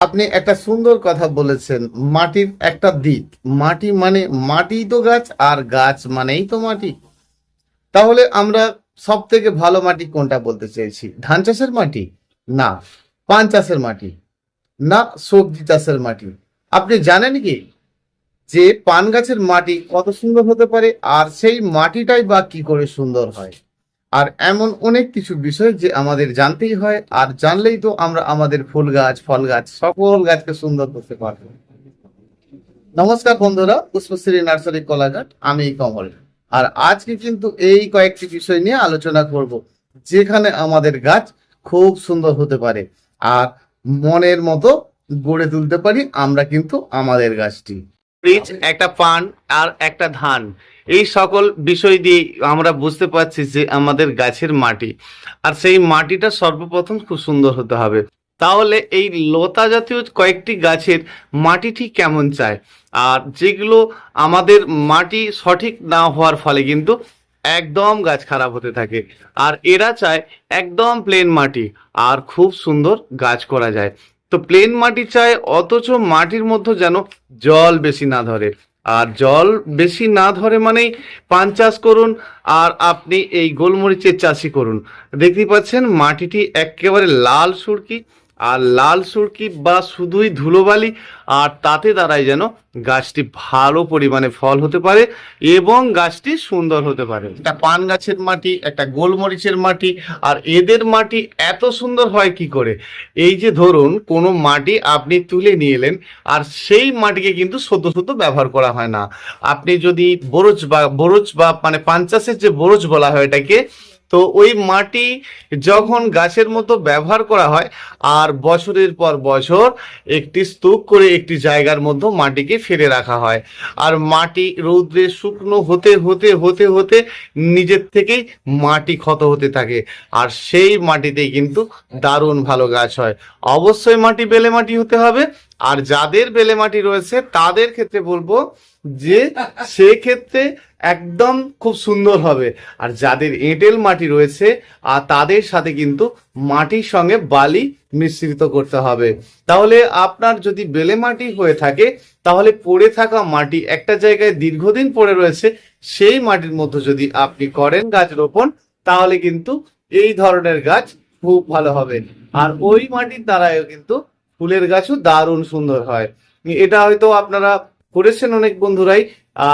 আপনি একটা সুন্দর কথা বলেছেন। মাটির একটা দিক, মাটি মানে মাটিই তো গাছ, আর গাছ মানেই তো মাটি। তাহলে আমরা সব থেকে ভালো মাটি কোনটা বলতে চাইছি? ধান চাষের মাটি, না পান চাষের মাটি, না সবজি চাষের মাটি। আপনি জানেন কি যে পান গাছের মাটি কত সুন্দর হতে পারে, আর সেই মাটিটাই বা কি করে সুন্দর হয়? আর এমন অনেক কিছু বিষয় যে আমাদের জানতেই হয়, আর জানলেই তো আমরা আমাদের ফুল গাছ, ফল গাছ, সকল গাছকে সুন্দর করতে পারবো। নমস্কার বন্ধুরা, পুষ্পশ্রী নার্সারি কোলাঘাট, আমি কমল। আর আজকে কিন্তু এই কয়েকটি বিষয় নিয়ে আলোচনা করব, যেখানে আমাদের গাছ খুব সুন্দর হতে পারে আর মনের মতো গড়ে তুলতে পারি আমরা কিন্তু আমাদের গাছটি। বীজ, একটা পান আর একটা ধান, এই সকল বিষয় দিয়ে আমরা বুঝতে পারছি যে আমাদের গাছের মাটি, আর সেই মাটিটা সর্বপ্রথম খুব সুন্দর হতে হবে। তাহলে এই লতা জাতীয় কয়েকটি গাছের মাটি ঠিক কেমন চায়, আর যেগুলো আমাদের মাটি সঠিক না হওয়ার ফলে কিন্তু একদম গাছ খারাপ হতে থাকে, আর এরা চায় একদম প্লেন মাটি আর খুব সুন্দর গাছ করা যায়। তো প্লেন মাটি চায়, অথচ মাটির মধ্যে যেন জল বেশি না ধরে। আর জল বেশি না ধরে মানেই পান চাষ করুন, আর আপনি এই গোলমরিচের চাষই করুন। দেখতেই পাচ্ছেন মাটিটি একেবারে লাল সুরকি, আর লাল সুরকি বা শুধুই ধুলোবালি, আর তাতে দাঁড়ায় যেন গাছটি ভালো পরিমাণে ফল হতে পারে এবং গাছটি সুন্দর হতে পারে। একটা পান গাছের মাটি, একটা গোলমরিচের মাটি, আর এদের মাটি এত সুন্দর হয় কি করে? এই যে ধরুন কোনো মাটি আপনি তুলে নিয়ে এলেন, আর সেই মাটিকে কিন্তু সদ্য সদ্য ব্যবহার করা হয় না। আপনি যদি বরজ বা মানে পান চাষের যে বরজ বলা হয় এটাকে, তো ওই মাটি যখন গাছের মতো ব্যবহার করা হয়, আর বছরের পর বছর একটি স্তূপ করে একটি জায়গার মধ্যে মাটিকে ফেলে রাখা হয়, আর মাটি রৌদ্রে শুকনো হতে হতে হতে হতে নিজের থেকেই মাটি ক্ষত হতে থাকে, আর সেই মাটিতেই কিন্তু দারুণ ভালো গাছ হয়। অবশ্যই মাটি বেলে মাটি হতে হবে, আর যাদের বেলে মাটি রয়েছে তাদের ক্ষেত্রে বলবো যে সেক্ষেত্রে একদম খুব সুন্দর হবে। আর যাদের এঁটেল মাটি রয়েছে, আর তাদের সাথে কিন্তু মাটির সঙ্গে বালি মিশ্রিত করতে হবে। তাহলে আপনার যদি বেলে মাটি হয়ে থাকে, তাহলে পড়ে থাকা মাটি একটা জায়গায় দীর্ঘদিন পড়ে রয়েছে, সেই মাটির মধ্যে যদি আপনি করেন গাছ রোপণ, তাহলে কিন্তু এই ধরনের গাছ খুব ভালো হবে। আর ওই মাটির দ্বারাও কিন্তু ফুলের গাছও দারুণ সুন্দর হয়। এটা হয়তো আপনারা করেছেন অনেক বন্ধুরাই।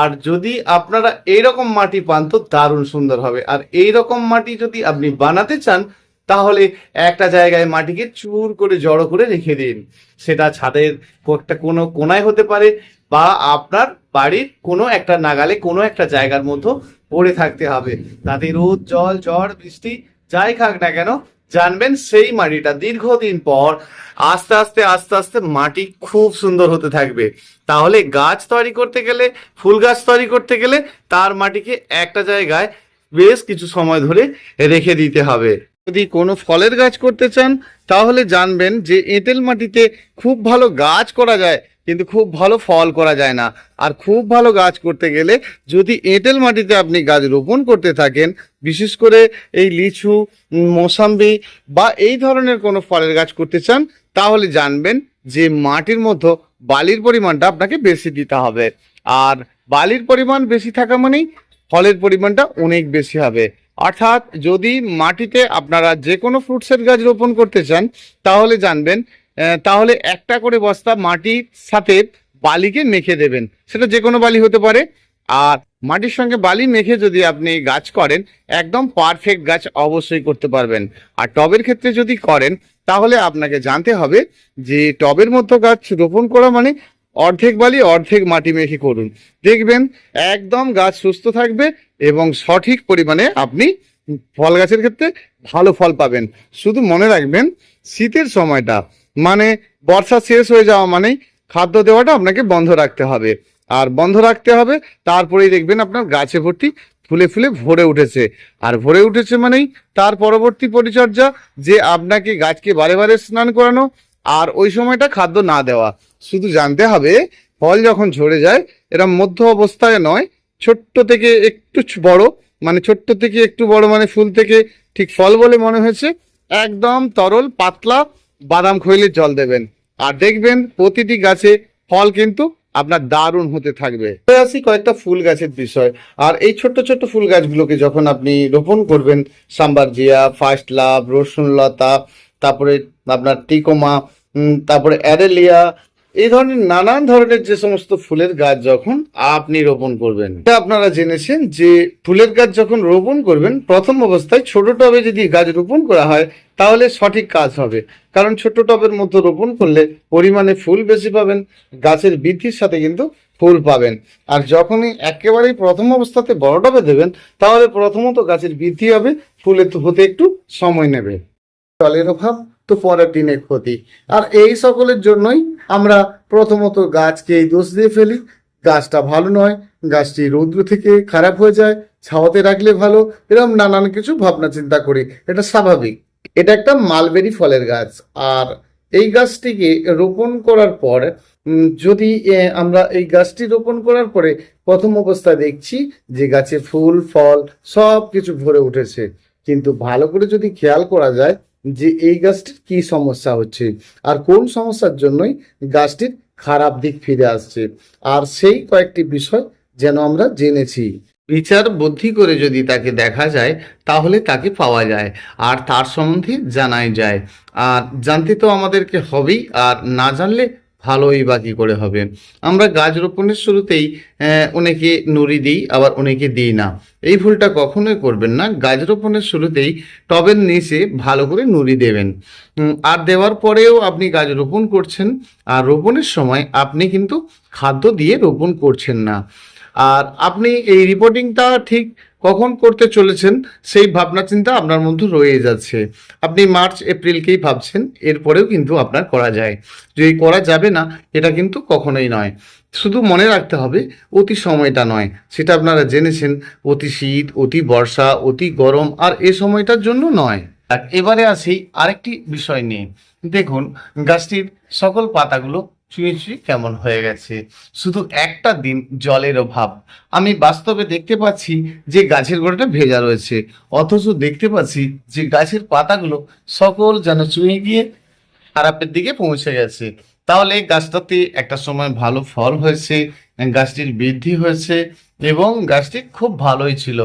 আর যদি আপনারা এইরকম মাটি পান তো দারুণ সুন্দর হবে। আর এই রকম মাটি যদি আপনি বানাতে চান, তাহলে একটা জায়গায় মাটিকে চুর করে জড়ো করে রেখে দিন। সেটা ছাদের একটা কোনো কোনায় হতে পারে, বা আপনার বাড়ির কোনো একটা নাগালে কোনো একটা জায়গার মধ্যে পড়ে থাকতে হবে। তাতে রোদ, জল, ঝড়, বৃষ্টি যাই খাক না কেন, জানবেন সেই মাটিটা দীর্ঘদিন পর আস্তে আস্তে আস্তে আস্তে মাটি খুব সুন্দর হতে থাকবে। তাহলে গাছ তৈরি করতে গেলে, ফুল গাছ তৈরি করতে গেলে তার মাটিকে একটা জায়গায় বেশ কিছু সময় ধরে রেখে দিতে হবে। যদি কোনো ফলের গাছ করতে চান, তাহলে জানবেন যে এঁটেল মাটিতে খুব ভালো গাছ করা যায়, কিন্তু খুব ভালো ফল করা যায় না। আর খুব ভালো গাছ করতে গেলে যদি এঁটেল মাটিতে আপনি গাছ রোপণ করতে থাকেন, বিশেষ করে এই লিচু, মোসাম্বি বা এই ধরনের কোনো ফলের গাছ করতে চান, তাহলে জানবেন যে মাটির মধ্যে বালির পরিমাণটা আপনাকে বেশি দিতে হবে। আর বালির পরিমাণ বেশি থাকা মানেই ফলের পরিমাণটা অনেক বেশি হবে। অর্থাৎ যদি মাটিতে আপনারা যে কোনো ফ্রুটসের গাছ রোপণ করতে চান, তাহলে জানবেন তাহলে একটা করে বস্তা মাটির সাথে বালিকে মেখে দেবেন। সেটা যে কোনো বালি হতে পারে। আর মাটির সঙ্গে বালি মেখে যদি আপনি গাছ করেন, একদম পারফেক্ট গাছ অবশ্যই করতে পারবেন। আর টবের ক্ষেত্রে যদি করেন, তাহলে আপনাকে জানতে হবে যে টবের মধ্যে গাছ রোপণ করা মানে অর্ধেক বালি অর্ধেক মাটি মেখে করুন। দেখবেন একদম গাছ সুস্থ থাকবে এবং সঠিক পরিমাণে আপনি ফল গাছের ক্ষেত্রে ভালো ফল পাবেন। শুধু মনে রাখবেন, শীতের সময়টা মানে বর্ষা শেষ হয়ে যাওয়া মানেই খাদ্য দেওয়াটা আপনাকে বন্ধ রাখতে হবে। আর বন্ধ রাখতে হবে, তারপরেই দেখবেন আপনার গাছে ভর্তি ফুলে ফুলে ভরে উঠেছে। আর ভরে উঠেছে মানেই তার পরবর্তী পরিচর্যা, যে আপনাকে গাছকে বারে বারে স্নান করানো, আর ওই সময়টা খাদ্য না দেওয়া। শুধু জানতে হবে, ফল যখন ঝরে যায়, এরা মধ্য অবস্থায় নয়, ছোট্ট থেকে একটু বড়, মানে ছোট্ট থেকে একটু বড় মানে ফুল থেকে ঠিক ফল বলে মনে হয়েছে, একদম তরল পাতলা বাদাম খৈলের জল দেবেন। আর দেখবেন প্রতিটি গাছে ফল কিন্তু আপনার দারুণ হতে থাকবে। এবার আসি কয়েকটা ফুল গাছের বিষয়। আর এই ছোট্ট ছোট্ট ফুল গাছগুলোকে যখন আপনি রোপণ করবেন, সাম্বারজিয়া, ফার্স্ট লাভ, রসুনলতা, তারপরে আপনার টিকোমা, তারপরে অ্যারেলিয়া, এই ধরনের নানান ধরনের যে সমস্ত ফুলের গাছ যখন আপনি রোপণ করবেন, আপনারা জেনেছেন যে ফুলের গাছ যখন রোপণ করবেন প্রথম অবস্থায় ছোট টবে যদি গাছ রোপণ করা হয় তাহলে সঠিক কাজ হবে। কারণ ছোট টবের মধ্যে রোপণ করলে পরিমাণে ফুল বেশি পাবেন, গাছের বৃদ্ধির সাথে কিন্তু ফুল পাবেন। আর যখনই একেবারেই প্রথম অবস্থাতে বড় টবে দেবেন তাহলে প্রথমত গাছের বৃদ্ধি হবে, ফুলের হতে একটু সময় নেবে। জলের অভাব তো পরের দিনে ক্ষতি। আর এই সকলের জন্যই আমরা প্রথমত গাছকে দোষ দিয়ে ফেলি, গাছটা ভালো নয়, গাছটি রৌদ্র থেকে খারাপ হয়ে যায়, ছাওয়াতে রাখলে ভালো, এরকম নানান কিছু ভাবনা চিন্তা করি। এটা স্বাভাবিক। এটা একটা মালবেরি ফলের গাছ। আর এই গাছটিকে রোপণ করার পর যদি আমরা এই গাছটি রোপণ করার পরে প্রথম অবস্থায় দেখছি যে গাছে ফুল ফল সব কিছু ভরে উঠেছে, কিন্তু ভালো করে যদি খেয়াল করা যায় যে এই গাছটির কি সমস্যা হচ্ছে আর কোন সমস্যার জন্যই গাছটির খারাপ দিক ফিরে আসছে, আর সেই কয়েকটি বিষয় যেন আমরা জেনেছি। বিচার বুদ্ধি করে যদি তাকে দেখা যায় তাহলে তাকে পাওয়া যায় আর তার সম্বন্ধে জানাই যায়। আর জানতে তো আমাদেরকে হবেই, আর না জানলে ভালোই বা কি করে হবে। আমরা গাছ রোপণের শুরুতেই অনেকে নুড়ি দিই, আবার অনেকে দিই না। এই ভুলটা কখনোই করবেন না। গাছ রোপণের শুরুতেই টবের নিচে ভালো করে নুড়ি দেবেন। আর দেওয়ার পরেও আপনি গাছ রোপণ করছেন, আর রোপণের সময় আপনি কিন্তু খাদ্য দিয়ে রোপণ করছেন না। আর আপনি এই রিপোর্টিংটা ঠিক কখন করতে চলেছেন সেই ভাবনা চিন্তা আপনার মধ্যে রয়ে যাচ্ছে। আপনি মার্চ এপ্রিলকেই ভাবছেন, এরপরেও কিন্তু আপনার করা যায়। যদি করা যাবে না এটা কিন্তু কখনোই নয়। শুধু মনে রাখতে হবে অতি সময়টা নয়, সেটা আপনারা জেনেছেন। অতি শীত, অতি বর্ষা, অতি গরম আর এ সময়টার জন্য নয়। আর এবারে আসি আরেকটি বিষয় নিয়ে। দেখুন গাছটির সকল পাতাগুলো চুয়ে চুয়ে কেমন হয়ে গেছে, শুধু একটা দিন জলের অভাব। আমি বাস্তবে দেখতে পাচ্ছি যে গাছের গোড়াটা ভেজা রয়েছে, অথচ দেখতে পাচ্ছি যে গাছের পাতাগুলো সকল যেন চুয়ে গিয়ে খারাপের দিকে পৌঁছে গেছে। তাহলে গাছটাতে একটা সময় ভালো ফল হয়েছে, গাছটির বৃদ্ধি হয়েছে এবং গাছটি খুব ভালোই ছিল।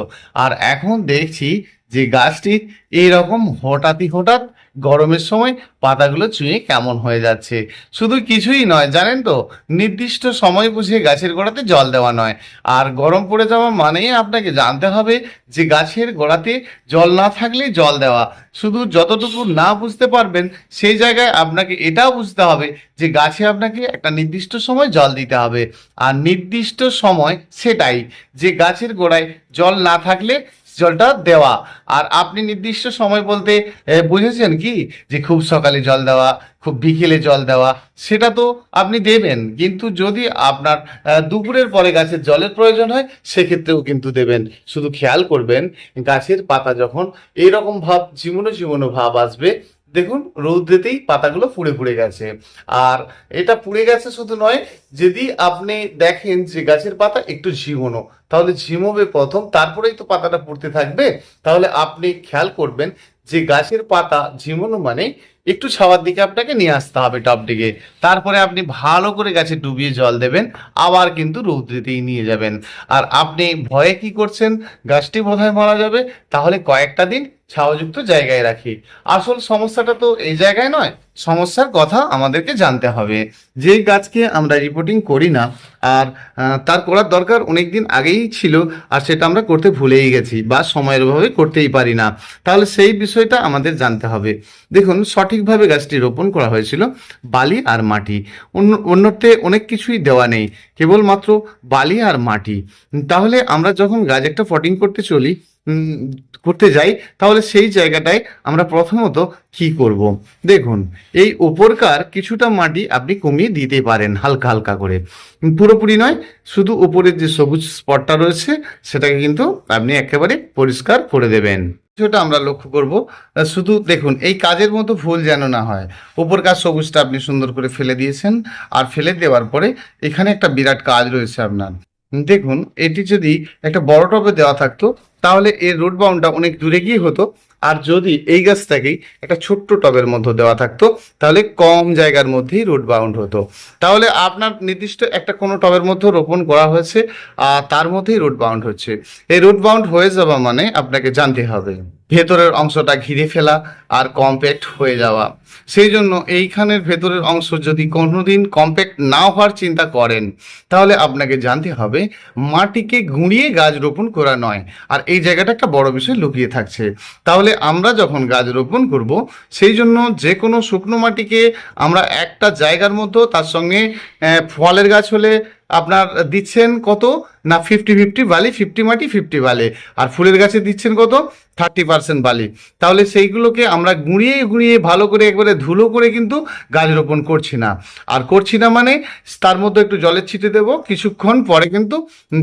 আর এখন দেখছি যে গাছটি এইরকম হঠাৎই হঠাৎ গরমের সময় পাতাগুলো চুঁয়ে কেমন হয়ে যাচ্ছে। শুধু কিছুই নয় জানেন তো, নির্দিষ্ট সময় বুঝে গাছের গোড়াতে জল দেওয়া নয়। আর গরম পড়ে যাওয়া মানেই আপনাকে জানতে হবে যে গাছের গোড়াতে জল না থাকলে জল দেওয়া। শুধু যতটুকু না বুঝতে পারবেন সেই জায়গায় আপনাকে এটাও বুঝতে হবে যে গাছে আপনাকে একটা নির্দিষ্ট সময় জল দিতে হবে। আর নির্দিষ্ট সময় সেটাই যে গাছের গোড়ায় জল না থাকলে জলটা দেওয়া। আর আপনি নির্দিষ্ট সময় বলতে বুঝেছেন কি যে খুব সকালে জল দেওয়া, খুব বিকেলে জল দেওয়া, সেটা তো আপনি দেবেন, কিন্তু যদি আপনার দুপুরের পরে গাছের জলের প্রয়োজন হয় সেক্ষেত্রেও কিন্তু দেবেন। শুধু খেয়াল করবেন গাছের পাতা যখন এইরকম ভাব ঝিমুনো ঝিমুনো ভাব আসবে, দেখুন রৌদ্রেতেই পাতাগুলো পুড়ে পুড়ে গেছে। আর এটা পুড়ে গেছে শুধু নয়, যদি আপনি দেখেন যে গাছের পাতা একটু ঝিমোনো, তাহলে ঝিমোবে প্রথম, তারপরেই তো পাতাটা পুড়তে থাকবে। তাহলে আপনি খেয়াল করবেন যে গাছের পাতা ঝিমোনো মানে একটু ছাওয়ার দিকে আপনাকে নিয়ে আসতে হবে টব দিকে। তারপরে আপনি ভালো করে গাছে ডুবিয়ে জল দেবেন, আবার কিন্তু রৌদ্রেতেই নিয়ে যাবেন। আর আপনি ভয়ে কি করছেন গাছটি বোধহয় মারা যাবে, তাহলে কয়েকটা দিন ছাওয়াযুক্ত জায়গায় রাখি। আসল সমস্যাটা তো এই জায়গায় নয়, সমস্যার কথা আমাদেরকে জানতে হবে। যে গাছকে আমরা রিপোর্টিং করি না আর তার করার দরকার অনেক দিন আগেই ছিল, আর সেটা আমরা করতে ভুলেই গেছি বা সময়ের অভাবে করতেই পারি না, তাহলে সেই বিষয়টা আমাদের জানতে হবে। দেখুন সঠিকভাবে গাছটি রোপণ করা হয়েছিল বালি আর মাটি, অন্যতে অনেক কিছুই দেওয়া নেই, কেবলমাত্র বালি আর মাটি। তাহলে আমরা যখন গাছ একটা পটিং করতে চলি করতে যাই, তাহলে সেই জায়গাটায় আমরা প্রথমত কি করব। দেখুন এই উপরকার কিছুটা মাটি আপনি কমিয়ে দিতে পারেন হালকা হালকা করে, পুরোপুরি নয়, শুধু উপরের যে সবুজ স্পটটা রয়েছে সেটাকে কিন্তু আপনি একেবারে পরিষ্কার করে দেবেন। সেটা আমরা লক্ষ্য করব। শুধু দেখুন এই কাজের মতো ভুল যেন না হয়। উপরকার সবুজটা আপনি সুন্দর করে ফেলে দিয়েছেন, আর ফেলে দেওয়ার পরে এখানে একটা বিরাট কাজ রয়েছে আপনার। দেখুন এটি যদি একটা বড় টবে দেওয়া থাকতো তাহলে এর রুট বাউন্ডটা অনেক দূরে গিয়ে হতো, আর যদি এই গাছটাকেই একটা ছোট্ট টবের মধ্যে দেওয়া থাকতো তাহলে কম জায়গার মধ্যেই রুট বাউন্ড হতো। তাহলে আপনার নির্দিষ্ট একটা কোনো টবের মধ্যে রোপণ করা হয়েছে আর তার মধ্যেই রুট বাউন্ড হচ্ছে। এই রুট বাউন্ড হয়ে যাওয়া মানে আপনাকে জানতে হবে ভেতরের অংশটা ঘিরে ফেলা আর কম্প্যাক্ট হয়ে যাওয়া। সেই জন্য এইখানের ভেতরের অংশ যদি কোনোদিন কম্প্যাক্ট না হওয়ার চিন্তা করেন তাহলে আপনাকে জানতে হবে মাটিকে গুঁড়িয়ে গাছ রোপণ করা নয়। আর এই জায়গাটা একটা বড় বিষয় লুকিয়ে থাকছে। তাহলে আমরা যখন গাছ রোপণ করব সেই জন্য যে কোনো শুকনো মাটিকে আমরা একটা জায়গার মতো তার সঙ্গে ফলের গাছ হলে আপনার দিচ্ছেন কত না 50-50 বালি, 50 মাটি 50 বালি, আর ফুলের গাছে দিচ্ছেন কত 30% বালি। তাহলে সেইগুলোকে আমরা গুঁড়িয়ে গুঁড়িয়ে ভালো করে একবারে ধুলো করে কিন্তু গাছ রোপণ করছি না। আর করছি না মানে তার মধ্যে একটু জলের ছিটে দেবো, কিছুক্ষণ পরে কিন্তু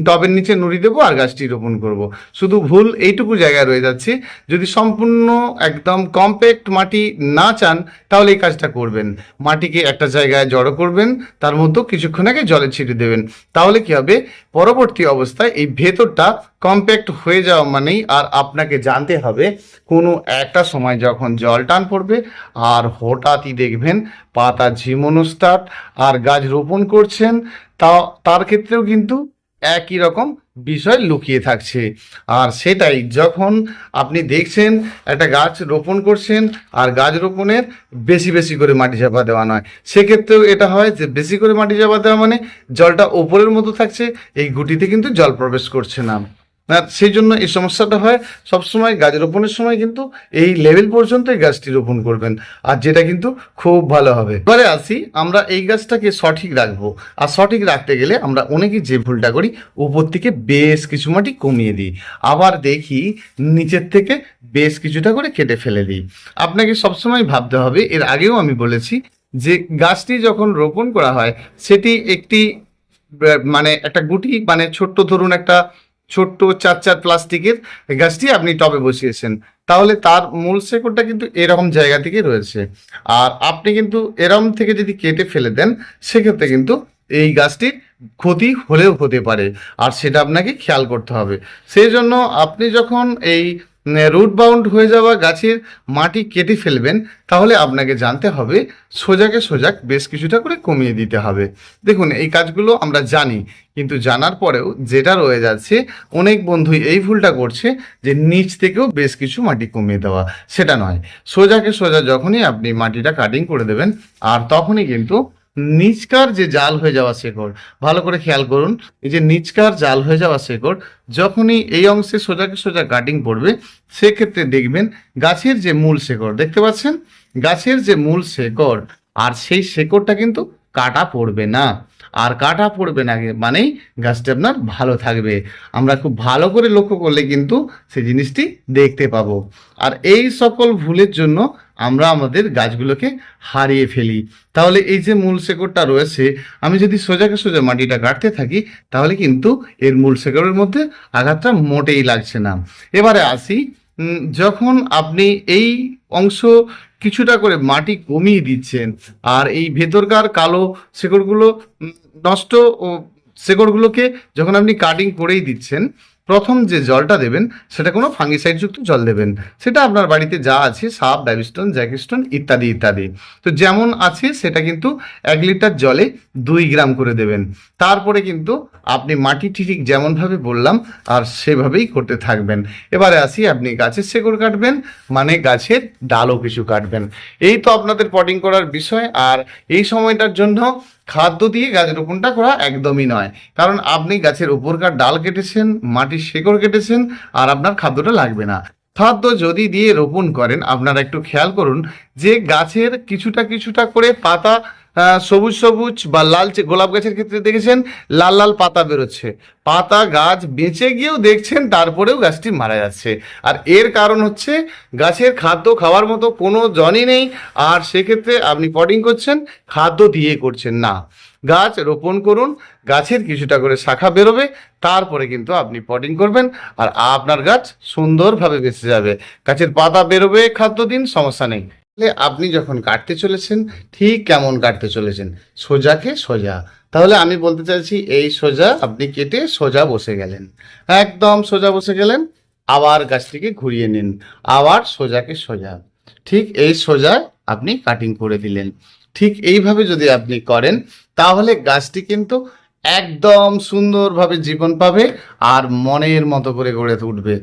টবের নিচে নুড়ি দেবো আর গাছটি রোপণ করব। শুধু ভুল এইটুকু জায়গায় রয়ে যাচ্ছে। যদি সম্পূর্ণ একদম কম্প্যাক্ট মাটি না চান তাহলে এই কাজটা করবেন, মাটিকে একটা জায়গায় জড়ো করবেন, তার মধ্যে কিছুক্ষণ আগে জলের ছিটে দেবেন। তাহলে কি হবে, পরবর্তী অবস্থায় এই ভেতরটা কম্প্যাক্ট হয়ে যাওয়া মানেই আর আপনাকে জানতে হবে কোনো একটা সময় যখন জল টান পড়বে আর হঠাৎই দেখবেন পাতা ঝিমোনো স্টার্ট আর গাছ রোপণ করছেন, তার ক্ষেত্রেও কিন্তু একই রকম বিষয় লুকিয়ে থাকছে। আর সেটাই যখন আপনি দেখছেন একটা গাছ রোপণ করছেন আর গাছ রোপণের বেশি বেশি করে মাটি চাপা দেওয়া নয়, সেক্ষেত্রেও এটা হয় যে বেশি করে মাটি চাপা দেওয়া মানে জলটা ওপরের মতো থাকছে, এই গুটিতে কিন্তু জল প্রবেশ করছে না। সেই জন্য এই সমস্যাটা হয়। সবসময় গাছ রোপণের সময় কিন্তু এই লেভেল পর্যন্তই গাছটি রোপণ করবেন, আর যেটা কিন্তু খুব ভালো হবে। এবারে আসি, আমরা এই গাছটাকে সঠিক রাখবো, আর সঠিক রাখতে গেলে আমরা অনেকেই যে ভুলটা করি উপর থেকে বেশ কিছু মাটি কমিয়ে দিই, আবার দেখি নিচের থেকে বেশ কিছুটা করে কেটে ফেলে দিই। আপনাকে সবসময় ভাবতে হবে, এর আগেও আমি বলেছি যে গাছটি যখন রোপণ করা হয় সেটি একটি মানে একটা গুটি মানে ছোট্ট, ধরুন একটা ছোট্ট 4x4 প্লাস্টিকের গাছটি আপনি টবে বসিয়েছেন, তাহলে তার মূল শেকড়টা কিন্তু এরকম জায়গা থেকে রয়েছে। আর আপনি কিন্তু এরকম থেকে যদি কেটে ফেলে দেন সেক্ষেত্রে কিন্তু এই গাছটির ক্ষতি হলেও হতে পারে, আর সেটা আপনাকে খেয়াল করতে হবে। সেই জন্য আপনি যখন এই রুট বাউন্ড হয়ে যাওয়া গাছের মাটি কেটে ফেলবেন তাহলে আপনাকে জানতে হবে সোজাকে সোজা বেশ কিছুটা করে কমিয়ে দিতে হবে। দেখুন এই কাজগুলো আমরা জানি, কিন্তু জানার পরেও যেটা রয়ে যাচ্ছে অনেক বন্ধুই এই ভুলটা করছে যে নিচ থেকেও বেশ কিছু মাটি কমিয়ে দেওয়া। সেটা নয়, সোজাকে সোজা যখনই আপনি মাটিটা কাটিং করে দেবেন আর তখনই কিন্তু নিচকার যে জাল হয়ে যাওয়া শেকড়, ভালো করে খেয়াল করুন, এই যে নিচকার জাল হয়ে যাওয়া শেকড় যখনই এই অংশে সোজাকে সোজা কাটিং পড়বে সেক্ষেত্রে দেখবেন গাছের যে মূল শেকড় দেখতে পাচ্ছেন, গাছের যে মূল শেকড় আর সেই শেকড়টা কিন্তু কাটা পড়বে না। আর কাটা পড়বে না মানেই গাছটা আপনার ভালো থাকবে। আমরা খুব ভালো করে লক্ষ্য করলে কিন্তু সেই জিনিসটি দেখতে পাবো। আর এই সকল ভুলের জন্য আমরা আমাদের গাছগুলোকে হারিয়ে ফেলি। তাহলে এই যে মূল শেকড়টা রয়েছে, আমি যদি সোজাকে সোজা মাটিটা কাটতে থাকি তাহলে কিন্তু এর মূল শেকড়ের মধ্যে আঘাতটা মোটেই লাগছে না। এবারে আসি, যখন আপনি এই অংশ কিছুটা করে মাটি কমিয়ে দিচ্ছেন আর এই ভেতরকার কালো শেকড়গুলো নষ্ট ও শেকড়গুলোকে যখন আপনি কাটিং করেই দিচ্ছেন, প্রথম যে জলটা দেবেন সেটা কোনো ফাঙ্গিসাইড যুক্ত জল দেবেন। সেটা আপনার বাড়িতে যা আছে, সাপ, ডাইভিস্টোন, জ্যাকিস্টোন ইত্যাদি ইত্যাদি, তো যেমন আছে সেটা কিন্তু 1 লিটার জলে 2 গ্রাম করে দেবেন। তারপরে কিন্তু আপনি মাটি ঠিক যেমনভাবে বললাম আর সেভাবেই করতে থাকবেন। এবারে আসি, আপনি গাছের শেকড় কাটবেন মানে গাছের ডালও কিছু কাটবেন। এই তো আপনাদের পটিং করার বিষয়। আর এই সময়টার জন্য খাদ্য দিয়ে গাছ রোপণটা করা একদমই নয়, কারণ আপনি গাছের উপরকার ডাল কেটেছেন, মাটির শেকড় কেটেছেন, আর আপনার খাদ্যটা লাগবে না। খাদ্য যদি দিয়ে রোপণ করেন আপনারা একটু খেয়াল করুন যে গাছের কিছুটা কিছুটা করে পাতা সবুজ সবুজ বা লালচে, গোলাপ গাছের ক্ষেত্রে দেখেছেন লাল লাল পাতা বেরোচ্ছে, পাতা গাছ বেঁচে গিয়েও দেখছেন তারপরেও গাছটি মারা যাচ্ছে। আর এর কারণ হচ্ছে গাছের খাদ্য খাওয়ার মতো কোনো জনই নেই, আর সেক্ষেত্রে আপনি পটিং করছেন খাদ্য দিয়ে করছেন না। গাছ রোপণ করুন, গাছের কিছুটা করে শাখা বেরোবে, তারপরে কিন্তু আপনি পটিং করবেন আর আপনার গাছ সুন্দরভাবে বেঁচে যাবে। গাছের পাতা বেরোবে, খাদ্য দিন, সমস্যা নেই। আপনি যখন কাটতে চলেছেন ঠিক কেমন কাটতে চলেছেন, সোজাকে সোজা। তাহলে আমি বলতে চাইছি এই সোজা আপনি কেটে সোজা বসে গেলেন, একদম সোজা বসে গেলেন। আবার গাছটিকে ঘুরিয়ে নিন, আবার সোজাকে সোজা, ঠিক এই সোজা আপনি কাটিং করে দিলেন। ঠিক এইভাবে যদি আপনি করেন তাহলে গাছটি কিন্তু একদম সুন্দরভাবে জীবন পাবে আর মনের মতো করে গড়ে উঠবে।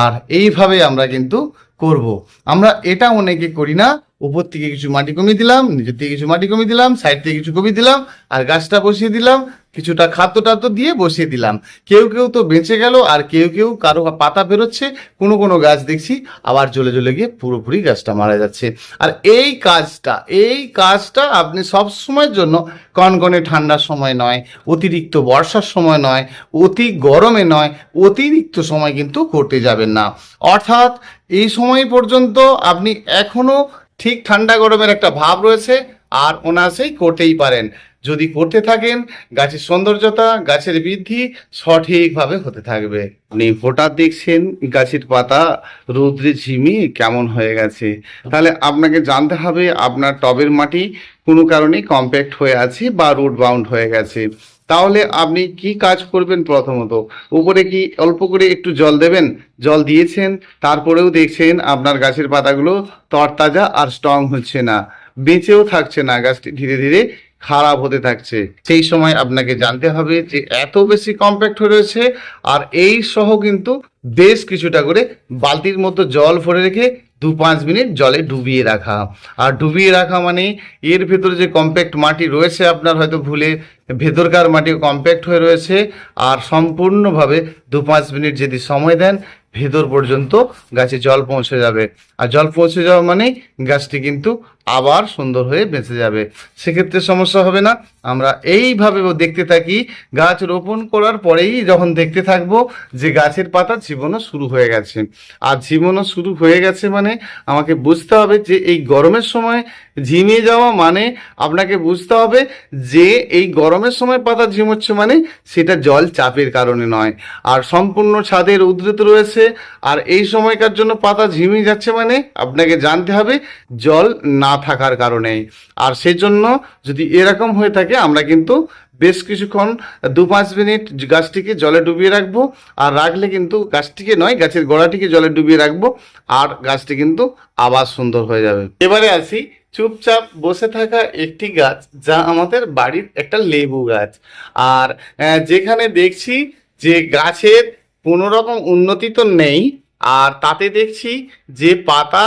আর এইভাবে আমরা কিন্তু করব। আমরা এটা অনেকে করি না, উপর থেকে কিছু মাটি কমিয়ে দিলাম, নিচের থেকে কিছু মাটি কমিয়ে দিলাম, সাইড থেকে কিছু কমিয়ে দিলাম, আর গাছটা বসিয়ে দিলাম, কিছুটা খাদ্য টাদ্য দিয়ে বসিয়ে দিলাম। কেউ কেউ তো বেঁচে গেল, আর কেউ কেউ কারো পাতা বেরোচ্ছে, কোনো কোনো গাছ দেখছি আবার জ্বলে জ্বলে গিয়ে পুরোপুরি গাছটা মারা যাচ্ছে। আর এই কাজটা আপনি সব সময়ের জন্য, কনকনে ঠান্ডার সময় নয়, অতিরিক্ত বর্ষার সময় নয়, অতি গরমে নয়, অতিরিক্ত সময় কিন্তু করতে যাবেন না। অর্থাৎ এই সময় পর্যন্ত আপনি এখনো ঠিক ঠান্ডা গরমের একটা ভাব রয়েছে, আর অনায়াসেই করতেই পারেন। যদি করতে থাকেন, গাছের সৌন্দর্যতা, গাছের বৃদ্ধি সঠিকভাবে হতে থাকবে। আপনি হঠাৎ দেখছেন গাছের পাতা রৌদ্রে ঝিমিয়ে কেমন হয়ে গেছে, তাহলে আপনাকে জানতে হবে আপনার টবের মাটি কোনো কারণে কম্প্যাক্ট হয়ে আছে বা রুট বাউন্ড হয়ে গেছে। তাহলে আপনি কি কাজ করবেন? প্রথমত উপরে কি অল্প করে একটু জল দেবেন, জল দিয়েছেন, তারপরেও দেখছেন আপনার গাছের পাতাগুলো তরতাজা আর স্ট্রং হচ্ছে না, বেঁচেও থাকছে না, গাছটি ধীরে ধীরে খারাপ হতে থাকছে। সেই সময় আপনাকে জানতে হবে যে এত বেশি কম্প্যাক্ট হয়ে রয়েছে, আর এই সহ কিন্তু বেশ কিছুটা করে বালতির মতো জল ভরে রেখে 2-5 মিনিট জলে ডুবিয়ে রাখা। আর ডুবিয়ে রাখা মানে এর ভেতরে যে কম্প্যাক্ট মাটি রয়েছে, আপনার হয়তো ভুলে ভেতরকার মাটি কম্প্যাক্ট হয়ে রয়েছে, আর সম্পূর্ণভাবে 2-5 মিনিট যদি সময় দেন, ভেতর পর্যন্ত গাছে জল পৌঁছে যাবে। আর জল পৌঁছে যাওয়া মানে গাছটি কিন্তু আবার সুন্দর হয়ে বেঁচে যাবে, সেক্ষেত্রে সমস্যা হবে না। আমরা এইভাবে দেখতে থাকি, গাছ রোপণ করার পরেই যখন দেখতে থাকবো যে গাছের পাতা জীবনও শুরু হয়ে গেছে। আর জীবনও শুরু হয়ে গেছে মানে আমাকে বুঝতে হবে যে এই গরমের সময় ঝিমিয়ে যাওয়া মানে, আপনাকে বুঝতে হবে যে এই গরমের সময় পাতা ঝিমোচ্ছে মানে সেটা জল চাপের কারণে নয়, আর সম্পূর্ণ ছাদের উদ্ধৃত রয়েছে, আর এই সময়কার জন্য পাতা ঝিমিয়ে যাচ্ছে মানে আপনাকে জানতে হবে জল না থাকার কারণে। আর সেই জন্য যদি এরকম হয়ে থাকে, আমরা কিন্তু বেশ কিছুক্ষণ 2-5 মিনিট গাছটিকে জলে ডুবিয়ে রাখবো। আর রাখলে কিন্তু গাছটিকে নয়, গাছের গোড়াটিকে জলে ডুবিয়ে রাখবো, আর গাছটি কিন্তু আবার সুন্দর হয়ে যাবে। এবারে আসি চুপচাপ বসে থাকা একটি গাছ, যা আমাদের বাড়ির একটা লেবু গাছ। আর যেখানে দেখছি যে গাছের কোনো রকম উন্নতি তো নেই, আর তাতে দেখছি যে পাতা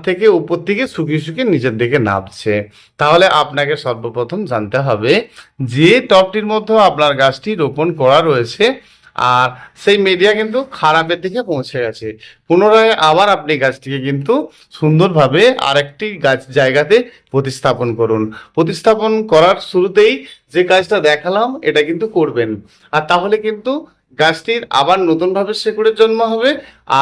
থেকে উপর থেকে শুকিয়ে শুকিয়ে নিচের দিকে নামছে। তাহলে আপনাকে সর্বপ্রথম জানতে হবে যে টবটির মধ্যে আপনার গাছটি রোপণ করা রয়েছে, আর সেই মিডিয়া কিন্তু খারাপের দিকে পৌঁছে গেছে। পুনরায় আবার আপনি গাছটিকে কিন্তু সুন্দরভাবে আরেকটি গাছ জায়গাতে প্রতিস্থাপন করুন। প্রতিস্থাপন করার শুরুতেই যে কাজটা দেখালাম এটা কিন্তু করবেন, আর তাহলে কিন্তু গাছটির আবার নতুনভাবে শেকড়ের জন্ম হবে।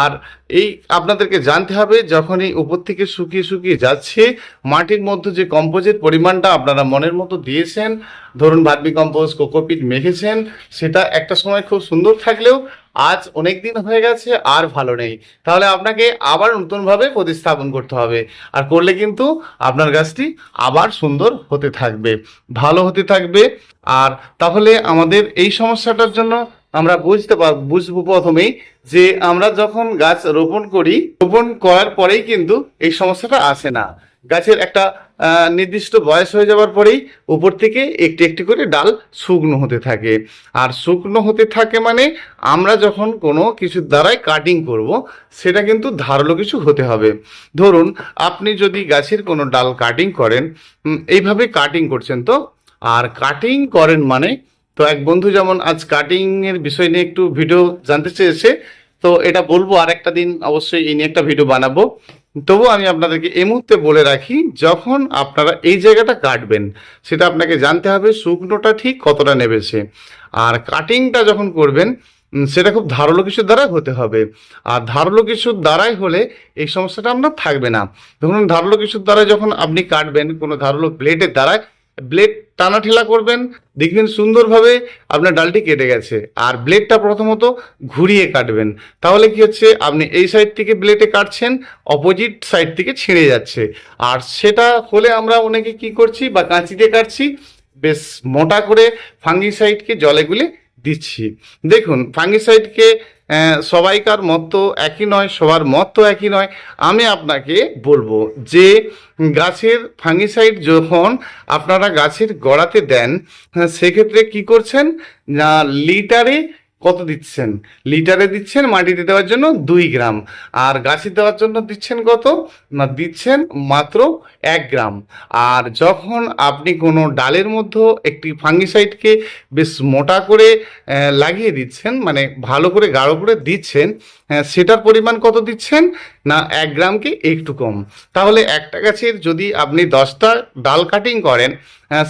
আর এই আপনাদেরকে জানতে হবে, যখন এই উপর থেকে শুকিয়ে শুকিয়ে যাচ্ছে, মাটির মধ্যে যে কম্পোজের পরিমাণটা আপনারা মনের মতো দিয়েছেন, ধরুন ভার্মি কম্পোজ, কোকোপিট মেখেছেন, সেটা একটা সময় খুব সুন্দর থাকলেও আজ অনেক দিন হয়ে গেছে আর ভালো নেই, তাহলে আপনাকে আবার নতুনভাবে প্রতিস্থাপন করতে হবে। আর করলে কিন্তু আপনার গাছটি আবার সুন্দর হতে থাকবে, ভালো হতে থাকবে। আর তাহলে আমাদের এই সমস্যাটার জন্য আমরা বুঝবো প্রথমেই যে আমরা যখন গাছ রোপণ করি, রোপণ করার পরেই কিন্তু এই সমস্যাটা আসে না। গাছের একটা নির্দিষ্ট বয়স হয়ে যাওয়ার পরেই উপর থেকে একটি একটি করে ডাল শুকনো হতে থাকে। আর শুকনো হতে থাকে মানে আমরা যখন কোনো কিছুর দ্বারাই কাটিং করব, সেটা কিন্তু ধারালো কিছু হতে হবে। ধরুন আপনি যদি গাছের কোনো ডাল কাটিং করেন, এইভাবে কাটিং করছেন তো, আর কাটিং করেন মানে, তো এক বন্ধু যেমন আজ কাটিং এর বিষয় নিয়ে একটু ভিডিও জানতে চেয়েছে, তো এটা বলবো আর একটা দিন অবশ্যই এই নিয়ে একটা ভিডিও বানাবো। তবু আমি আপনাদেরকে এই মুহূর্তে বলে রাখি, যখন আপনারা এই জায়গাটা কাটবেন, সেটা আপনাকে জানতে হবে শুকনোটা ঠিক কতটা নেবেছে। আর কাটিংটা যখন করবেন, সেটা খুব ধারালো কিছুর দ্বারা হতে হবে। আর ধারালো কিছুর দ্বারাই হলে এই সমস্যাটা আপনার থাকবে না। ধরুন ধারালো কিছুর দ্বারা যখন আপনি কাটবেন, কোনো ধারালো ব্লেডের দ্বারায়, ব্লেড টানা ঠেলা করবেন, দেখবেন সুন্দরভাবে আপনার ডালটি কেটে গেছে। আর ব্লেডটা প্রথমত ঘুরিয়ে কাটবেন, তাহলে কি হচ্ছে, আপনি এই সাইড থেকে ব্লেডে কাটছেন, অপোজিট সাইড থেকে ছিঁড়ে যাচ্ছে। আর সেটা হলে আমরা অনেকে কি করছি, বা কাঁচি দিয়ে কাটছি, বেশ মোটা করে ফাঙ্গিসাইডকে জলে গুলে দিচ্ছি। দেখুন ফাঙ্গিসাইডকে সবাইকার মত তো একই নয়, সবার মত তো একই নয়। আমি আপনাকে বলবো যে গাছের ফাঙ্গিসাইড যখন আপনারা গাছের গোড়াতে দেন, সেক্ষেত্রে কি করছেন না, লিটারে কত দিচ্ছেন? লিটারে দিচ্ছেন মাটিতে দেওয়ার জন্য 2 গ্রাম, আর গাছে দেওয়ার জন্য দিচ্ছেন কত না, দিচ্ছেন মাত্র 1 গ্রাম। আর যখন আপনি কোনো ডালের মধ্যে একটি ফাঙ্গিসাইডকে বেশ মোটা করে লাগিয়ে দিচ্ছেন, মানে ভালো করে গাঢ় করে দিচ্ছেন, সেটার পরিমাণ কত দিচ্ছেন না, 1 গ্রামকে একটু কম। তাহলে একটা গাছের যদি আপনি 10টা ডাল কাটিং করেন,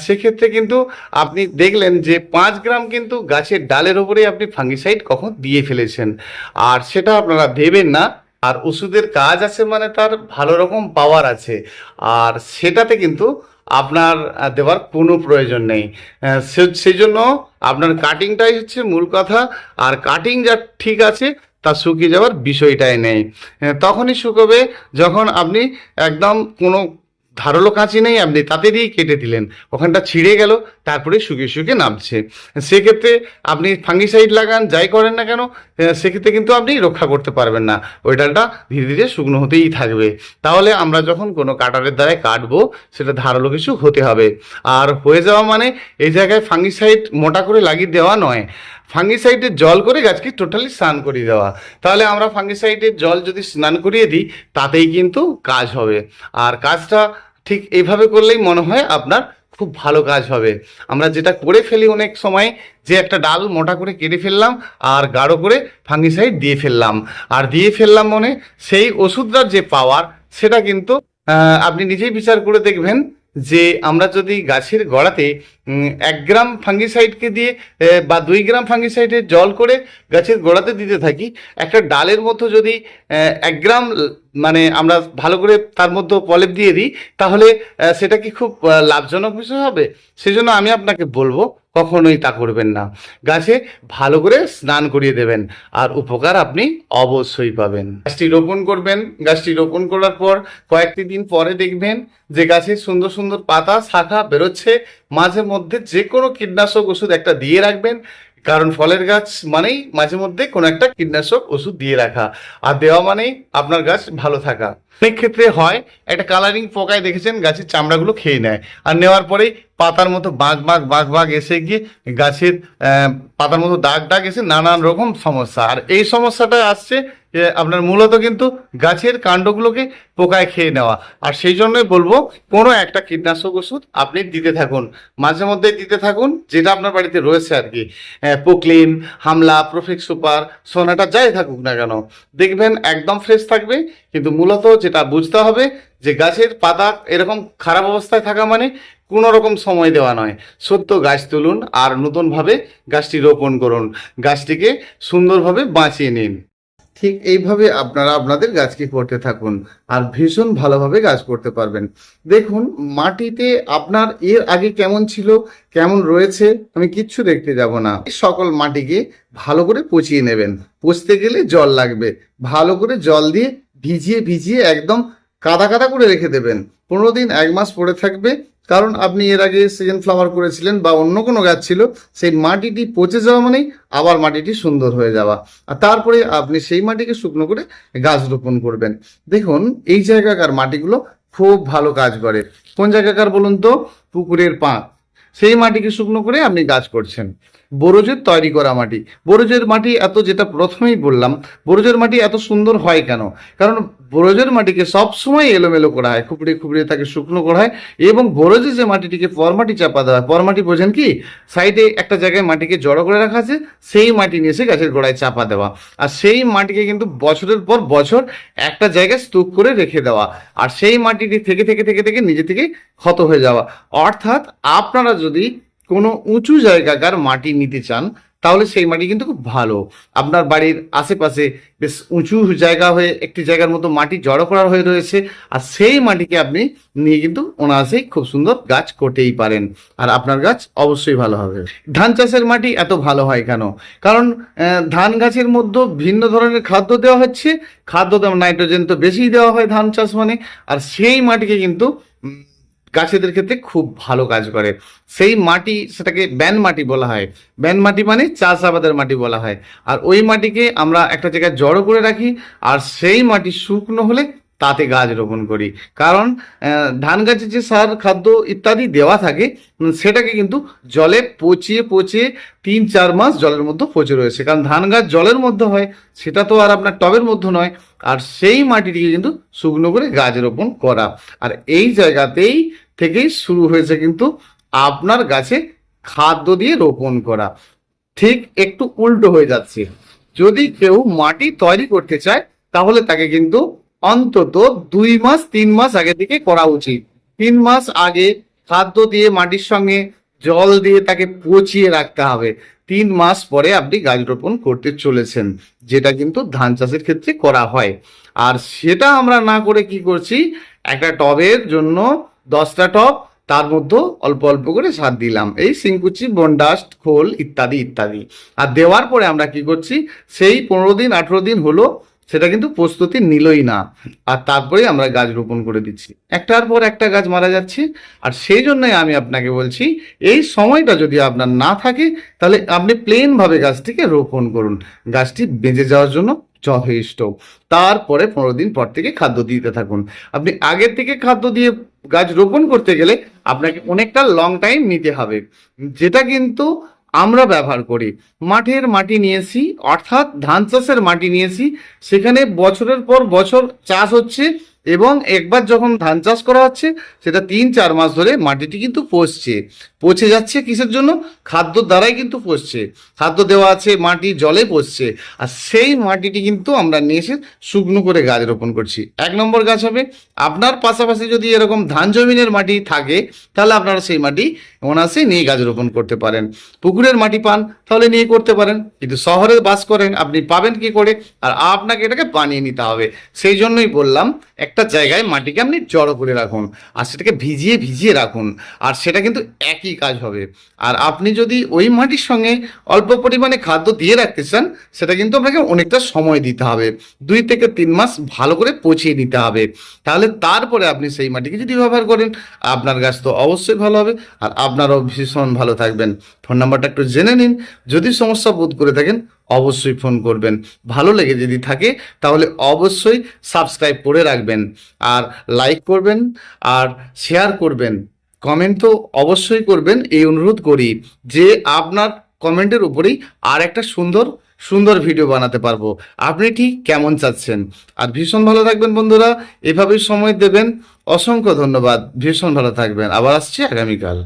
সেক্ষেত্রে কিন্তু আপনি দেখলেন যে 5 গ্রাম কিন্তু গাছের ডালের ওপরে আপনি ফাঙ্গিসাইড কখন দিয়ে ফেলেছেন। আর সেটা আপনারা দেবেন না। আর ওষুধের কাজ আছে মানে তার ভালো রকম পাওয়ার আছে, আর সেটাতে কিন্তু আপনার দেওয়ার কোনো প্রয়োজন নেই। সেই জন্য আপনার কাটিংটাই হচ্ছে মূল কথা। আর কাটিং যা ঠিক আছে, তা শুকিয়ে যাওয়ার বিষয়টাই নেই। তখনই শুকোবে যখন আপনি একদম কোনো ধারালো কাঁচি নেই, আপনি তাতে দিয়েই কেটে দিলেন, ওখানটা ছিঁড়ে গেল, তারপরে শুকিয়ে শুকিয়ে নামছে। সেক্ষেত্রে আপনি ফাঙ্গিসাইড লাগান, যাই করেন না কেন, সেক্ষেত্রে কিন্তু আপনি রক্ষা করতে পারবেন না। ওই ডালটা ধীরে ধীরে শুকনো হতেই থাকবে। তাহলে আমরা যখন কোনো কাটারের দ্বারায় কাটবো, সেটা ধারালো কিছু হতে হবে। আর হয়ে যাওয়া মানে এই জায়গায় ফাঙ্গিসাইড মোটা করে লাগিয়ে দেওয়া নয়, ফাঙ্গিসাইডের জল করে গাছকে টোটালি স্নান করিয়ে দেওয়া। তাহলে আমরা ফাঙ্গিসাইডের জল যদি স্নান করিয়ে দিই, তাতেই কিন্তু কাজ হবে। আর কাজটা ঠিক এইভাবে করলেই মনে হয় আপনার খুব ভালো কাজ হবে। আমরা যেটা করে ফেলি অনেক সময়, যে একটা ডাল মোটা করে কেটে ফেললাম আর গাঢ় করে ফাঙ্গিসাইড দিয়ে ফেললাম, আর দিয়ে ফেললাম মানে সেই ওষুধটার যে পাওয়ার, সেটা কিন্তু আপনি নিজেই বিচার করে দেখবেন যে আমরা যদি গাছের গোড়াতে 1 গ্রাম ফাঙ্গিসাইডকে দিয়ে বা 2 গ্রাম ফাঙ্গিসাইডের জল করে গাছের গোড়াতে দিতে থাকি, একটা ডালের মধ্যে যদি 1 গ্রাম মানে আমরা ভালো করে তার মধ্যে প্রলেপ দিয়ে দিই, তাহলে সেটা কি খুব লাভজনক বিষয় হবে? সেজন্য আমি আপনাকে বলবো কখনোই তা করবেন না। গাছে ভালো করে স্নান করিয়ে দেবেন, আর উপকার আপনি অবশ্যই পাবেন। গাছটি রোপণ করবেন, গাছটি রোপণ করার পর কয়েকটি দিন পরে দেখবেন যে গাছের সুন্দর সুন্দর পাতা শাখা বেরোচ্ছে। মাঝে মধ্যে যে কোনো কীটনাশক ওষুধ একটা দিয়ে রাখবেন, কারণ ফলের গাছ মানেই মাঝে মধ্যে কোনো একটা কীটনাশক ওষুধ দিয়ে রাখা, আর দেওয়া মানেই আপনার গাছ ভালো থাকা। অনেক ক্ষেত্রে হয় একটা কালারিং পোকায় দেখেছেন গাছের চামড়াগুলো খেয়ে নেয়, আর নেওয়ার পরেই পাতার মতো বাঘ এসে গিয়ে গাছের পাতার মতো দাগ এসে নানান রকম সমস্যা। আর এই সমস্যাটা আসছে আপনার মূলত কিন্তু গাছের কাণ্ডগুলোকে পোকায় খেয়ে নেওয়া। আর সেই জন্যই বলবো কোনো একটা কীটনাশক ওষুধ আপনি দিতে থাকুন, মাঝে মধ্যে দিতে থাকুন, যেটা আপনার বাড়িতে রয়েছে আর কি। পোক্লিন, হামলা, প্রোফেক্স সুপার, সোনাটা যাই থাকুক না কেন, দেখবেন একদম ফ্রেশ থাকবে। কিন্তু মূলত যেটা বুঝতে হবে যে গাছের পাতা এরকম খারাপ অবস্থায় থাকা মানে কোনো রকম সময় দেওয়া নয়। সদ্য গাছ তুলুন আর নতুনভাবে গাছটি রোপণ করুন, গাছটিকে সুন্দরভাবে বাঁচিয়ে নিন। ঠিক এইভাবে আপনারা আপনাদের গাছকে করতে থাকুন, আর ভীষণ ভালোভাবে গাছ করতে পারবেন। দেখুন মাটিতে আপনার এর আগে কেমন ছিল, কেমন রয়েছে, আমি কিচ্ছু দেখতে যাব না। সকল মাটিকে ভালো করে পচিয়ে নেবেন। পচতে গেলে জল লাগবে, ভালো করে জল দিয়ে ভিজিয়ে একদম কাদা কাদা করে রেখে দেবেন। 15 দিন 1 মাস পড়ে থাকবে। কারণ আপনি এর আগে সিজন ফ্লাওয়ার করেছিলেন বা অন্য কোনো গাছ ছিল, সেই মাটিটি পচে যাওয়া মানেই আবার মাটিটি সুন্দর হয়ে যাওয়া। আর তারপরে আপনি সেই মাটিকে শুকনো করে গাছ রোপণ করবেন। দেখুন এই জায়গাকার মাটিগুলো খুব ভালো কাজ করে। কোন জায়গাকার বলুন তো? পুকুরের পাঁক, সেই মাটিকে শুকনো করে আপনি গাছ করছেন। বরজের তৈরি করা মাটি, বরজের মাটি এত, যেটা প্রথমেই বললাম, বরজের মাটি এত সুন্দর হয় কেন? কারণ বরজের মাটিকে সবসময় এলোমেলো করা হয়, খুবড়ে তাকে শুকনো করা হয়। এবং বরজে যে মাটিটিকে পরমাটি চাপা দেওয়া হয়, পরমাটি বোঝেন কি? সাইডে একটা জায়গায় মাটিকে জড়ো করে রাখা আছে, সেই মাটি নিয়ে এসে গাছের গোড়ায় চাপা দেওয়া। আর সেই মাটিকে কিন্তু বছরের পর বছর একটা জায়গায় স্তূপ করে রেখে দেওয়া, আর সেই মাটিটি থেকে নিজে থেকে ক্ষত হয়ে যাওয়া। অর্থাৎ আপনারা যদি কোনো উঁচু জায়গাকার মাটি নিতে চান, তাহলে সেই মাটি কিন্তু খুব ভালো। আপনার বাড়ির আশেপাশে বেশ উঁচু জায়গা হয়ে একটি জায়গার মতো মাটি জড়ো করা হয়ে রয়েছে, আর সেই মাটিকে আপনি নিয়ে কিন্তু অনায়াসেই খুব সুন্দর গাছ করতেই পারেন, আর আপনার গাছ অবশ্যই ভালো হবে। ধান চাষের মাটি এত ভালো হয় কেন? কারণ ধান গাছের মধ্যে ভিন্ন ধরনের খাদ্য দেওয়া হচ্ছে, খাদ্য নাইট্রোজেন তো বেশি দেওয়া হয় ধান চাষ মানে। আর সেই মাটিকে কিন্তু গাছেদের ক্ষেত্রে খুব ভালো কাজ করে। সেই মাটি, সেটাকে ব্যান মাটি বলা হয়। ব্যান মাটি মানে চাষাবাদের মাটি বলা হয়। আর ওই মাটিকে আমরা একটা জায়গায় জড়ো করে রাখি, আর সেই মাটি শুকনো হলে তাতে গাছ রোপণ করি। কারণ ধান গাছে যে সার, খাদ্য ইত্যাদি দেওয়া থাকে, সেটাকে কিন্তু জলে পচিয়ে পচিয়ে 3-4 মাস জলের মধ্যে পচে রয়েছে। কারণ ধান গাছ জলের মধ্যে হয়, সেটা তো আর আপনার টবের মধ্যে নয়। আর সেই মাটিটিকে কিন্তু শুকনো করে গাছ রোপণ করা। আর এই জায়গাতেই থেকেই শুরু হয়েছে কিন্তু আপনার গাছে খাদ্য দিয়ে রোপণ করা। ঠিক একটু উল্টো হয়ে যাচ্ছে। যদি কেউ মাটি তৈরি করতে চায়, তাহলে তাকে কিন্তু অন্তত 2-3 মাস আগে থেকে করা উচিত। 3 মাস আগে খাদ্য দিয়ে মাটির সঙ্গে জল দিয়ে তাকে পচিয়ে রাখতে হবে। 3 মাস পরে আপনি গাছ রোপণ করতে চলেছেন, যেটা কিন্তু ধান চাষের ক্ষেত্রে করা হয়। আর সেটা আমরা না করে কি করছি, একটা টবের জন্য 10টা টব, তার মধ্যে অল্প অল্প করে সার দিলাম, এই সিংকুচি, বনডাস্ট, খোল ইত্যাদি ইত্যাদি। আর দেওয়ার পরে আমরা কি করছি, সেই 15 দিন 18 দিন হলো, সেটা কিন্তু প্রস্তুতি নিলই না, আর তারপরে আমরা গাছ রোপণ করে দিচ্ছি। একটার পর একটা গাছ মারা যাচ্ছে। আর সেই জন্যই আমি আপনাকে বলছি, এই সময়টা যদি আপনার না থাকে, তাহলে আপনি প্লেনভাবে গাছটিকে রোপণ করুন। গাছটি বেঁচে যাওয়ার জন্য যথেষ্ট। তারপরে 15 দিন পর থেকে খাদ্য দিতে থাকুন। আপনি আগের থেকে খাদ্য দিয়ে গাছ রোপণ করতে গেলে আপনাকে অনেকটা লং টাইম নিতে হবে, যেটা কিন্তু আমরা ব্যবহার করি। মাঠের মাটি নিয়েছি, অর্থাৎ ধান চাষের মাটি নিয়েছি, সেখানে বছরের পর বছর চাষ হচ্ছে, এবং একবার যখন ধান চাষ করা হচ্ছে, সেটা 3-4 মাস ধরে মাটিটি কিন্তু পচে যাচ্ছে। কিসের জন্য? খাদ্যর দ্বারাই কিন্তু পচছে। খাদ্য দেওয়া আছে, মাটি জলে পচছে। আর সেই মাটিটি কিন্তু আমরা নিয়ে এসে শুকনো করে গাছ রোপণ করছি। 1 নম্বর গাছ হবে। আপনার পাশাপাশি যদি এরকম ধান জমিনের মাটি থাকে, তাহলে আপনারা সেই মাটি অনায়াসে নিয়ে গাছ রোপণ করতে পারেন। পুকুরের মাটি পান, তাহলে নিয়ে করতে পারেন। কিন্তু শহরে বাস করেন, আপনি পাবেন কি করে? আর আপনাকে এটাকে বানিয়ে নিতে হবে। সেই জন্যই বললাম, একটা জায়গায় মাটিকে আপনি জড়ো করে রাখুন, আর সেটাকে ভিজিয়ে ভিজিয়ে রাখুন, আর সেটা কিন্তু একই কাজ হবে। আর আপনি যদি ওই মাটির সঙ্গে অল্প পরিমাণে খাদ্য দিয়ে রাখতে চান, সেটা কিন্তু আপনাকে অনেকটা সময় দিতে হবে। 2 থেকে 3 মাস ভালো করে পচিয়ে নিতে হবে। তাহলে তারপরে আপনি সেই মাটিকে যদি ব্যবহার করেন, আপনার গাছ তো অবশ্যই ভালো হবে, আর আপনারাও ভীষণ ভালো থাকবেন। ফোন নাম্বারটা একটু জেনে নিন। যদি সমস্যা বোধ করে থাকেন, অবশ্যই ফোন করবেন। ভালো লেগে যদি থাকে, তাহলে অবশ্যই সাবস্ক্রাইব করে রাখবেন, আর লাইক করবেন, আর শেয়ার করবেন। কমেন্ট তো অবশ্যই করবেন, এই অনুরোধ করি যে আপনার কমেন্টের উপরেই আর একটা সুন্দর সুন্দর ভিডিও বানাতে পারবো। আপনি ঠিক কেমন চাচ্ছেন? আর ভীষণ ভালো থাকবেন বন্ধুরা, এভাবেই সময় দেবেন। অসংখ্য ধন্যবাদ, ভীষণ ভালো থাকবেন। আবার আসছি আগামীকাল।